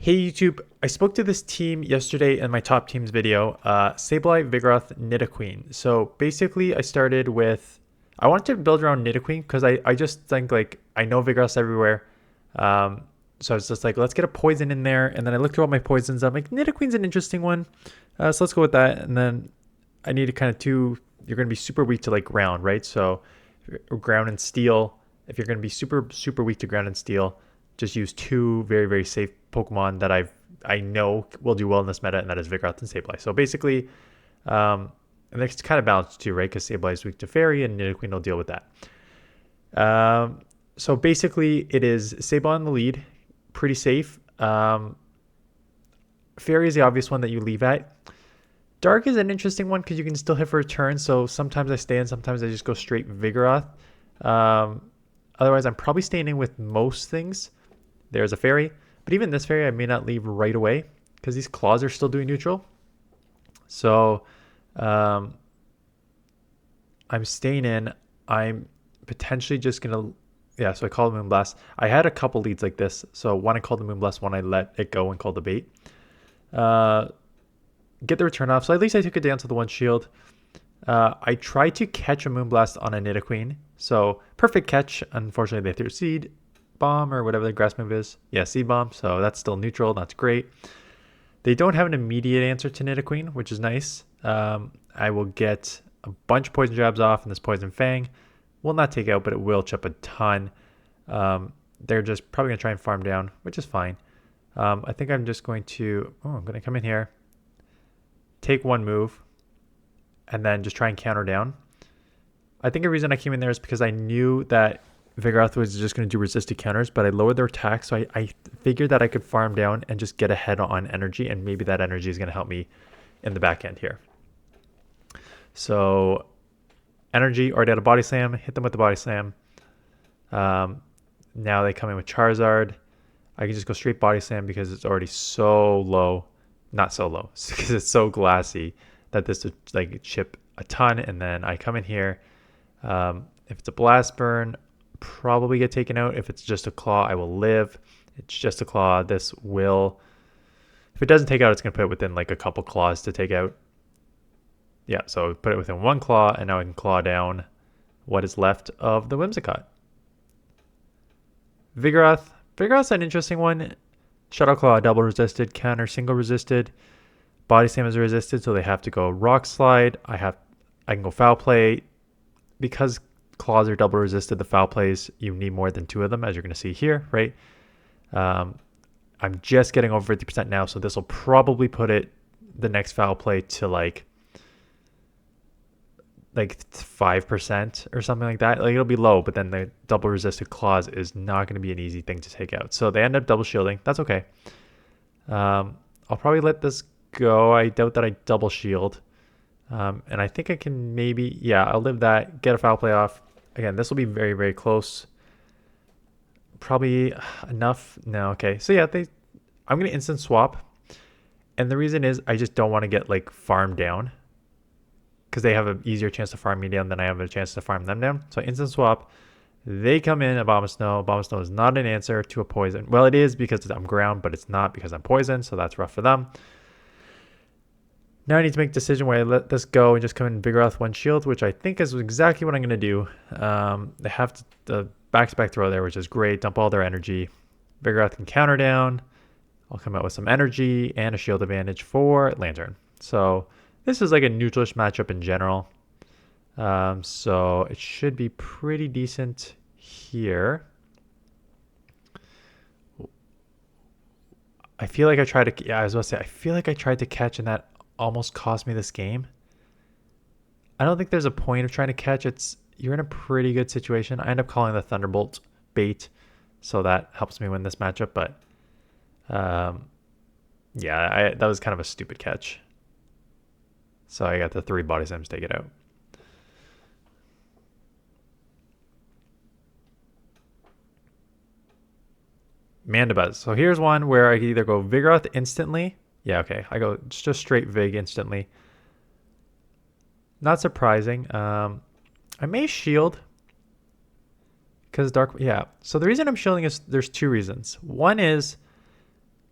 Hey YouTube, I spoke to this team yesterday in my top teams video, Sableye, Vigoroth, Nidoqueen. So basically I wanted to build around Nidoqueen because I just think like, I know Vigoroth's everywhere. So I was just like, let's get a poison in there. And then I looked through all my poisons. I'm like, Nidoqueen's an interesting one. So let's go with that. And then I need to kind of you're going to be super weak to like ground, right? So ground and steel. If you're going to be super weak to ground and steel, just use two very safe Pokemon that I know will do well in this meta, and that is Vigoroth and Sableye. So basically, and it's kind of balanced too, right? Because Sableye is weak to Fairy, and Nidoqueen will deal with that. So basically, it is Sableye in the lead, pretty safe. Fairy is the obvious one that you leave at. Dark is an interesting one because you can still hit for a turn. So sometimes I stay in, sometimes I just go straight Vigoroth. Otherwise, I'm probably staying in with most things. There's a Fairy. But even this Fairy, I may not leave right away because these claws are still doing neutral. So I'm staying in. I'm potentially just going to... Yeah, so I called Moonblast. I had a couple leads like this. So one I called the Moonblast, one I let it go and called the bait. Get the return off. So at least I took it down to the one shield. I tried to catch a Moonblast on a Nidoqueen. So perfect catch. Unfortunately, they threw Seed Bomb or whatever the grass move is. Yeah, Seed Bomb. So that's still neutral. That's great. They don't have an immediate answer to Nidoqueen, which is nice. I will get a bunch of Poison Jabs off, and this Poison Fang will not take out, but it will chip a ton. They're just probably going to try and farm down, which is fine. I think I'm just going to... Oh, I'm going to come in here. Take one move. And then just try and counter down. I think the reason I came in there is because I knew that Vigoroth was just going to do resisted counters, but I lowered their attack, so I figured that I could farm down and just get ahead on energy, and maybe that energy is going to help me in the back end here. So, energy, already had a Body Slam, hit them with the Body Slam. Now they come in with Charizard. I can just go straight Body Slam because it's already so low. Not so low, because it's so glassy that this would like chip a ton. And then I come in here. If it's a Blast Burn, probably get taken out. If it's just a Claw, I will live. It's just a Claw. This will, if it doesn't take out, it's going to put it within like a couple claws to take out. Yeah, so put it within one claw, and now I can claw down what is left of the Whimsicott. Vigoroth. Vigoroth's an interesting one. Shadow Claw, double resisted, counter single resisted. Body Slam is resisted, so they have to go Rock Slide. I can go Foul Play. Because claws are double resisted, the foul plays, you need more than two of them, as you're going to see here, right? I'm just getting over 50% now, so this will probably put the next foul play to like 5% or something like that. Like it'll be low, but then the double resisted claws is not going to be an easy thing to take out. So they end up double shielding. That's okay. I'll probably let this go. I doubt that I double shield. And I think I can maybe, yeah, I'll live that, get a foul play off. Again, this will be very close. Probably enough. No, okay. So yeah, I'm going to instant swap. And the reason is I just don't want to get like farmed down, because they have an easier chance to farm me down than I have a chance to farm them down. So instant swap. They come in, Abomasnow. Abomasnow is not an answer to a poison. Well, it is because I'm ground, but it's not because I'm poisoned. So that's rough for them. Now I need to make a decision where I let this go and just come in Vigoroth one shield, which I think is exactly what I'm going to do. They have the back-to-back throw there, which is great. Dump all their energy. Vigoroth can counter down. I'll come out with some energy and a shield advantage for Lantern. So this is like a neutralish matchup in general. So it should be pretty decent here. I feel like I tried to... Yeah, I was about to say, I feel like I tried to catch and that almost cost me this game. I don't think there's a point of trying to catch. You're in a pretty good situation. I end up calling the Thunderbolt bait, so that helps me win this matchup. But yeah, that was kind of a stupid catch. So I got the 3 Body Slams to take it out. Mandibuzz. So here's one where I can either go Vigoroth instantly. Yeah, okay. I go just straight Vig instantly. Not surprising. I may shield because dark. Yeah. So the reason I'm shielding is there's two reasons. One is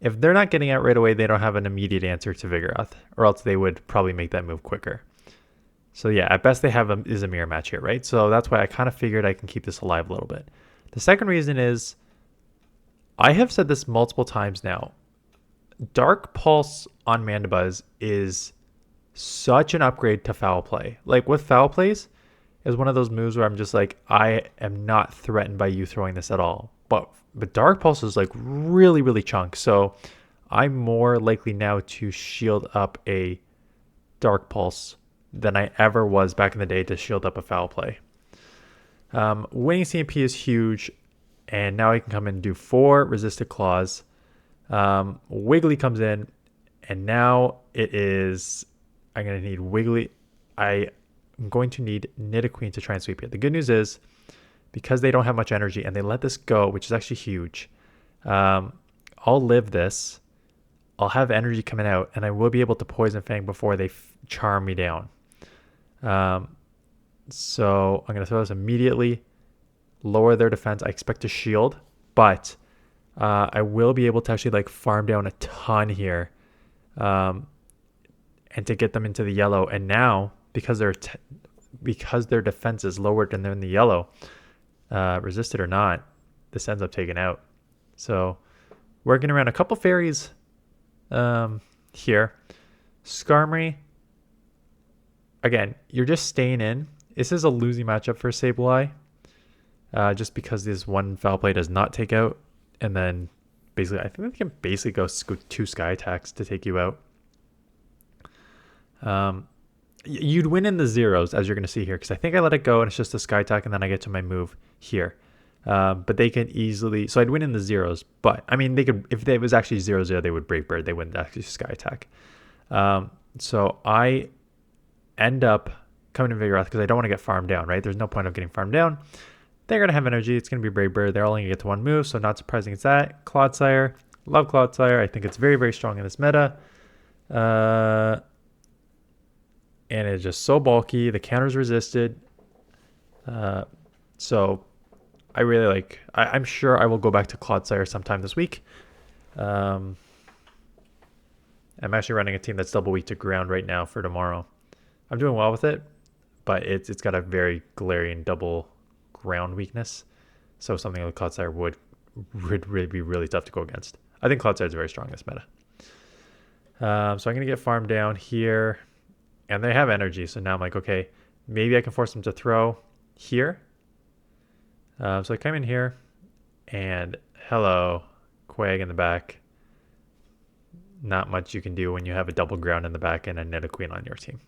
If they're not getting out right away, they don't have an immediate answer to Vigoroth, or else they would probably make that move quicker. So yeah, at best they have is a mirror match here, right? So that's why I kind of figured I can keep this alive a little bit. The second reason is, I have said this multiple times now, Dark Pulse on Mandibuzz is such an upgrade to Foul Play. Like with Foul Plays, is one of those moves where I'm just like, I am not threatened by you throwing this at all. But Dark Pulse is like really, really chunk. So I'm more likely now to shield up a Dark Pulse than I ever was back in the day to shield up a Foul Play. Winning CMP is huge. And now I can come in and do 4 resisted claws. Wiggly comes in. And now it is... I'm going to need Wiggly. I'm going to need Nidoqueen to try and sweep it. The good news is, because they don't have much energy and they let this go, which is actually huge, I'll live this. I'll have energy coming out, and I will be able to Poison Fang before they charm me down. So I'm going to throw this immediately. Lower their defense. I expect to shield, but I will be able to actually like farm down a ton here, and to get them into the yellow. And now, because their defense is lowered and they're in the yellow, resisted or not, this ends up taken out. So working around a couple fairies here. Skarmory, again, you're just staying in. This is a losing matchup for sableye. Just because this one Foul Play does not take out, and then basically I think they can basically go 2 Sky Attacks to take you out. You'd win in the zeros, as you're going to see here, because I think I let it go and it's just a Sky Attack, and then I get to my move here. But they can easily, so I'd win in the zeros, but I mean, they could, if it was actually 0-0, they would Brave Bird, they wouldn't actually Sky Attack. So I end up coming in Vigoroth because I don't want to get farmed down, right? There's no point of getting farmed down. They're going to have energy. It's going to be Brave Bird. They're only going to get to 1 move, so not surprising it's that. Clodsire. Love Clodsire. I think it's very, very strong in this meta. And it's just so bulky. The counter's resisted. So I really like... I'm sure I will go back to Clodsire sometime this week. I'm actually running a team that's double weak to ground right now for tomorrow. I'm doing well with it, but it's got a very glaring double ground weakness, so something like Clodsire would really be really tough to go against. I think Clodsire is very strong in this meta. So I'm gonna get farmed down here, and they have energy, so now I'm like, okay, maybe I can force them to throw here. So I come in here, and hello, Quag in the back. Not much you can do when you have a double ground in the back and a Nidoqueen on your team.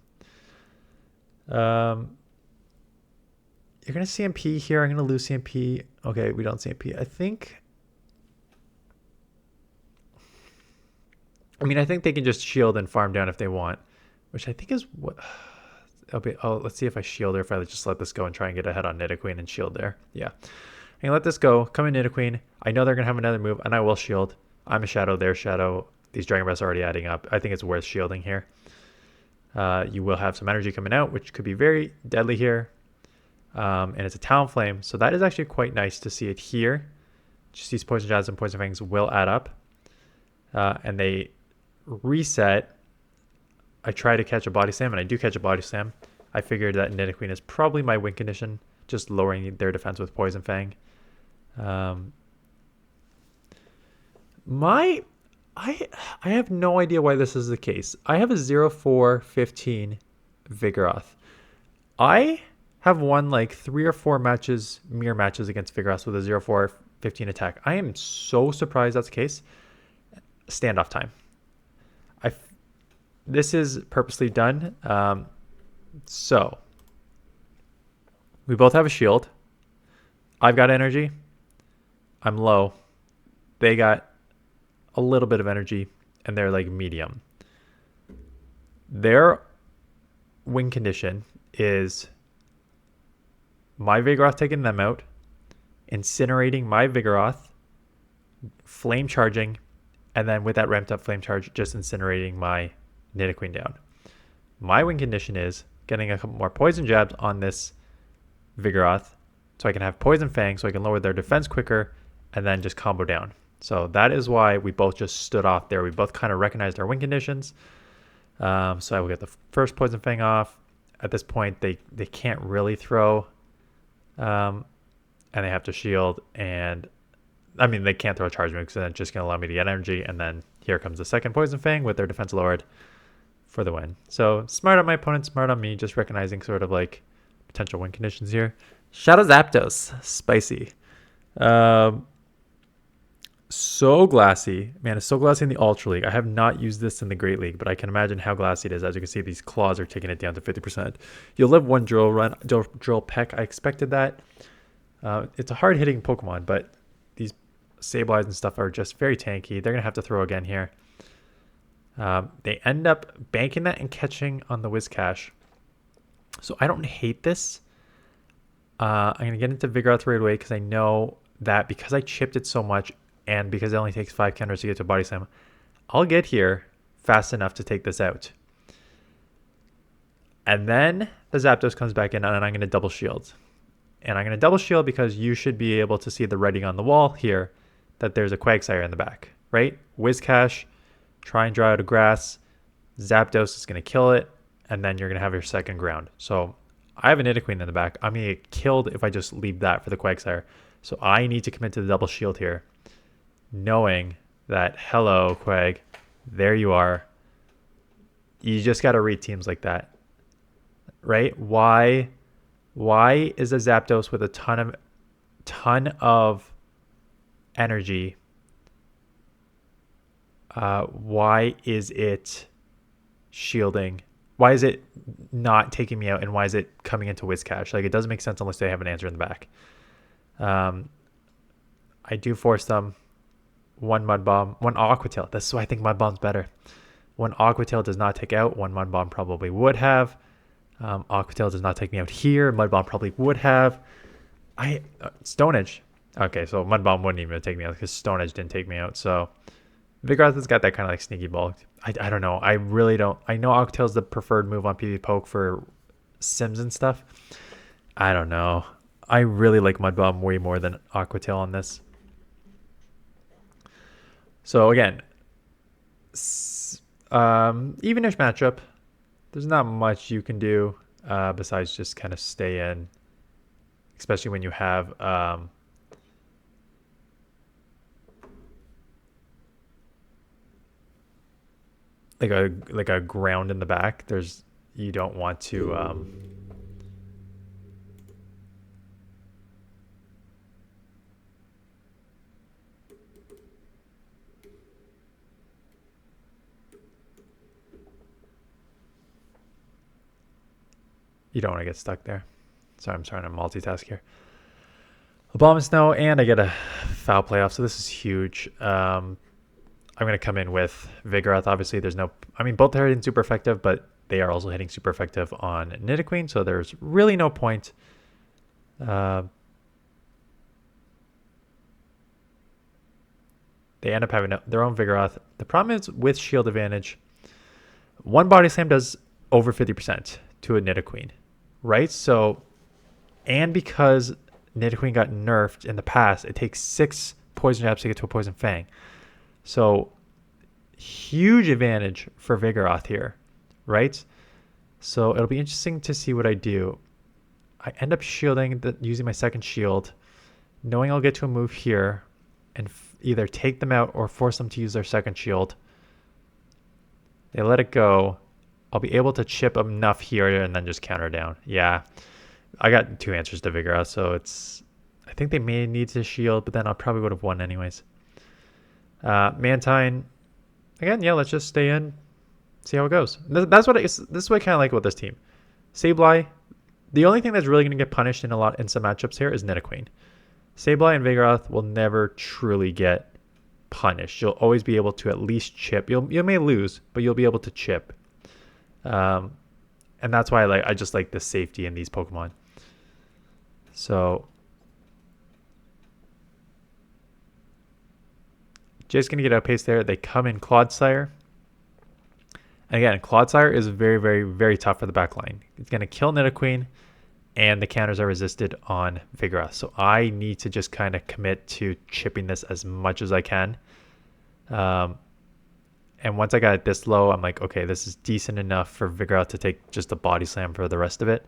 You're going to CMP here. I'm going to lose CMP. Okay, we don't CMP. I think they can just shield and farm down if they want, which I think is what... let's see if I shield or if I just let this go and try and get ahead on Nidoqueen and shield there. Yeah. I'm going to let this go. Come in Nidoqueen. I know they're going to have another move, and I will shield. I'm a shadow. They're shadow. These Dragon Breaths are already adding up. I think it's worth shielding here. You will have some energy coming out, which could be very deadly here. And it's a Talonflame, so that is actually quite nice to see it here. Just these Poison Jabs and Poison Fangs will add up. And they reset. I try to catch a Body Slam, and I do catch a Body Slam. I figured that Nidoqueen is probably my win condition, just lowering their defense with Poison Fang. I have no idea why this is the case. I have a 0-4-15 Vigoroth. I have won like 3 or 4 matches, mirror matches against Vigoroth with a 0-4-15 attack. I am so surprised that's the case. Standoff time. This is purposely done. So we both have a shield. I've got energy. I'm low. They got a little bit of energy, and they're like medium. Their win condition is my Vigoroth taking them out, incinerating my Vigoroth, flame charging, and then with that ramped up flame charge, just incinerating my Nidoqueen down. My win condition is getting a couple more poison jabs on this Vigoroth, so I can have Poison Fang, so I can lower their defense quicker, and then just combo down. So that is why we both just stood off there. We both kind of recognized our win conditions. So I will get the first Poison Fang off. At this point, they can't really throw, and they have to shield. And I mean, they can't throw a charge move because then it's just going to allow me to get energy. And then here comes the second Poison Fang with their defense lowered for the win. So smart on my opponent, smart on me, just recognizing sort of like potential win conditions here. Shadow Zapdos, spicy. So glassy. Man, it's so glassy in the Ultra League. I have not used this in the Great League, but I can imagine how glassy it is. As you can see, these claws are taking it down to 50%. You'll live one drill peck. I expected that. It's a hard-hitting Pokemon, but these sableyes and stuff are just very tanky. They're going to have to throw again here. They end up banking that and catching on the Whiscash. So I don't hate this. I'm going to get into Vigoroth right away because I know that because I chipped it so much, and because it only takes 5 counters to get to a Body Slam, I'll get here fast enough to take this out. And then the Zapdos comes back in, and I'm going to double shield. And I'm going to double shield because you should be able to see the writing on the wall here that there's a Clodsire in the back, right? Whiscash, try and draw out a grass. Zapdos is going to kill it, and then you're going to have your second ground. So I have a Nidoqueen in the back. I'm going to get killed if I just leave that for the Clodsire. So I need to commit to the double shield here, knowing that, hello, Quag, there you are. You just got to read teams like that, right? Why is a Zapdos with a ton of energy? Why is it shielding? Why is it not taking me out, and why is it coming into Whiscash? Like, it doesn't make sense unless they have an answer in the back. I do force them. One Mud Bomb, one Aqua Tail. That's why I think Mud Bomb's better. One Aqua Tail does not take out. One Mud Bomb probably would have. Aqua Tail does not take me out here. Mud Bomb probably would have. Stone Edge. Okay, so Mud Bomb wouldn't even take me out because Stone Edge didn't take me out. So Vigoroth has got that kind of like sneaky bulk. I don't know. I really don't. I know Aqua Tail's the preferred move on PvP Poke for Sims and stuff. I don't know. I really like Mud Bomb way more than Aqua Tail on this. So again, evenish matchup. There's not much you can do besides just kind of stay in, especially when you have like a ground in the back. You don't want to you don't want to get stuck there. Sorry, I'm trying to multitask here. Abomasnow, and I get a foul playoff, so this is huge. I'm going to come in with Vigoroth. Obviously, there's no... I mean, both are hitting super effective, but they are also hitting super effective on Nidoqueen, so there's really no point. They end up having their own Vigoroth. The problem is with shield advantage, one Body Slam does over 50% to a Nidoqueen, right? So, and because Nidoqueen got nerfed in the past, it takes 6 Poison Jabs to get to a Poison Fang. So, huge advantage for Vigoroth here, right? So, it'll be interesting to see what I do. I end up shielding, using my second shield, knowing I'll get to a move here and either take them out or force them to use their second shield. They let it go. I'll be able to chip enough here and then just counter down. Yeah, I got 2 answers to Vigoroth, so it's... I think they may need to shield, but then I probably would have won anyways. Mantine, again, yeah, let's just stay in, see how it goes. This is what I kind of like about this team. Sableye, the only thing that's really going to get punished in some matchups here is Nidoqueen. Sableye and Vigoroth will never truly get punished. You'll always be able to at least chip. You may lose, but you'll be able to chip. And that's why I just like the safety in these Pokemon. So Jay's going to get outpaced there. They come in Clodsire. And again, Clodsire is very, very, very tough for the back line. It's going to kill Nidoqueen, and the counters are resisted on Vigoroth. So I need to just kind of commit to chipping this as much as I can. And once I got it this low, I'm like, okay, this is decent enough for Vigoroth to take just a body slam for the rest of it.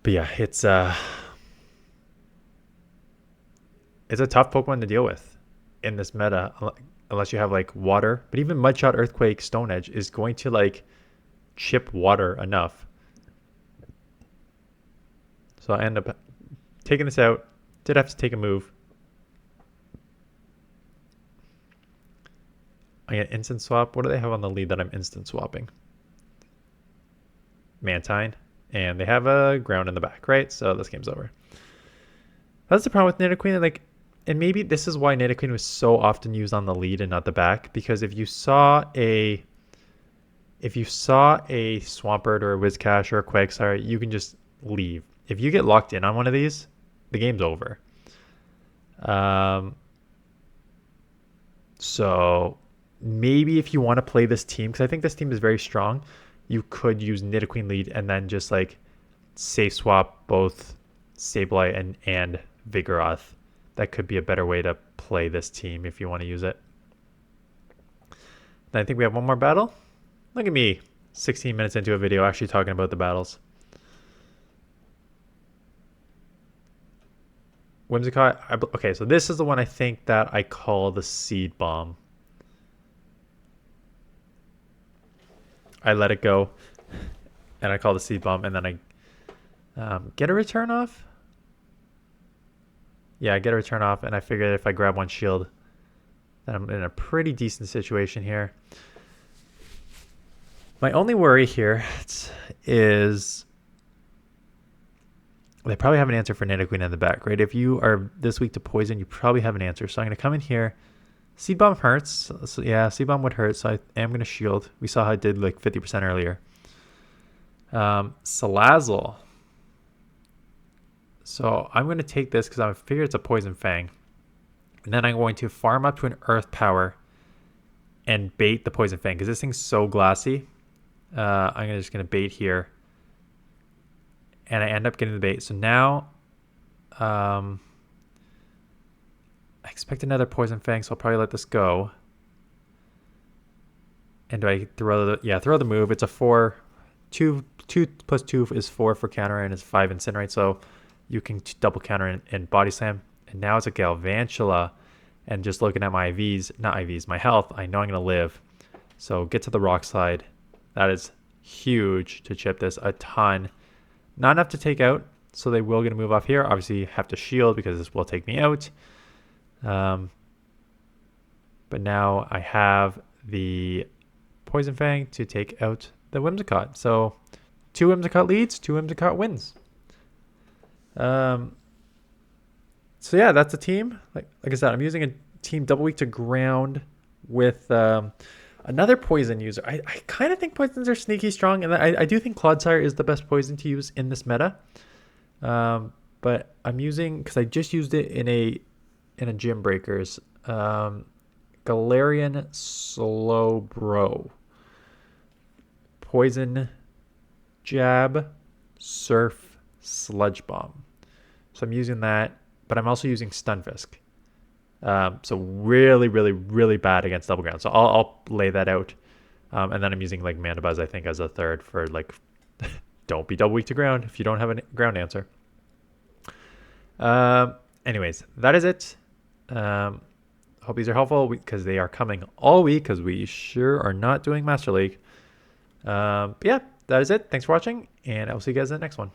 But yeah, it's a tough Pokemon to deal with in this meta, unless you have like water. But even Mudshot, Earthquake, Stone Edge is going to like chip water enough. So I end up taking this out. Did have to take a move. I get instant swap. What do they have on the lead that I'm instant swapping? Mantine. And they have a ground in the back, right? So this game's over. That's the problem with Nidoqueen. Like, and maybe this is why Nidoqueen was so often used on the lead and not the back. Because if you saw a Swampert or a Whiscash or a Quagsire, you can just leave. If you get locked in on one of these, the game's over. So maybe if you want to play this team, because I think this team is very strong, you could use Nidoqueen lead and then just like safe swap both Sableye and Vigoroth. That could be a better way to play this team if you want to use it. Then I think we have one more battle. Look at me, 16 minutes into a video actually talking about the battles. Whimsicott. Okay, so this is the one I think that I call the Seed Bomb. I let it go, and I call the Seed Bomb, and then I get a return off. Yeah, I get a return off, and I figured if I grab one shield, then I'm in a pretty decent situation here. My only worry here is they probably have an answer for Nidoqueen in the back, right? If you are this weak to poison, you probably have an answer. So I'm going to come in here. Seed Bomb hurts. So yeah, Seed Bomb would hurt, so I am going to shield. We saw how I did like 50% earlier. Salazzle. So I'm going to take this because I figure it's a Poison Fang. And then I'm going to farm up to an Earth Power and bait the Poison Fang because this thing's so glassy. I'm just going to bait here. And I end up getting the bait. So now I expect another Poison Fang, so I'll probably let this go. And do I throw the... Yeah, throw the move. It's a 4. 2 plus 2 is 4 for counter, and it's 5 Incinerate. So you can double counter and Body Slam. And now it's a Galvantula. And just looking at my my health, I know I'm going to live. So get to the Rock Slide. That is huge to chip this a ton. Not enough to take out, so they will get a move off here. Obviously, have to shield because this will take me out. But now I have the Poison Fang to take out the Whimsicott. So 2 Whimsicott leads, 2 Whimsicott wins. So yeah, that's the team. Like I said, I'm using a team double weak to ground with another poison user. I kind of think poisons are sneaky strong, and I do think Clodsire is the best poison to use in this meta. But I'm using, because I just used it in a Gym Breakers, Galarian Slowbro. Poison Jab, Surf, Sludge Bomb. So I'm using that, but I'm also using Stunfisk. So really, really, really bad against double ground. So I'll lay that out. And then I'm using like Mandibuzz, I think, as a third for like, don't be double weak to ground if you don't have a ground answer. Anyways, that is it. Hope these are helpful because they are coming all week because we sure are not doing Master League. But yeah, that is it. Thanks for watching, and I will see you guys in the next one.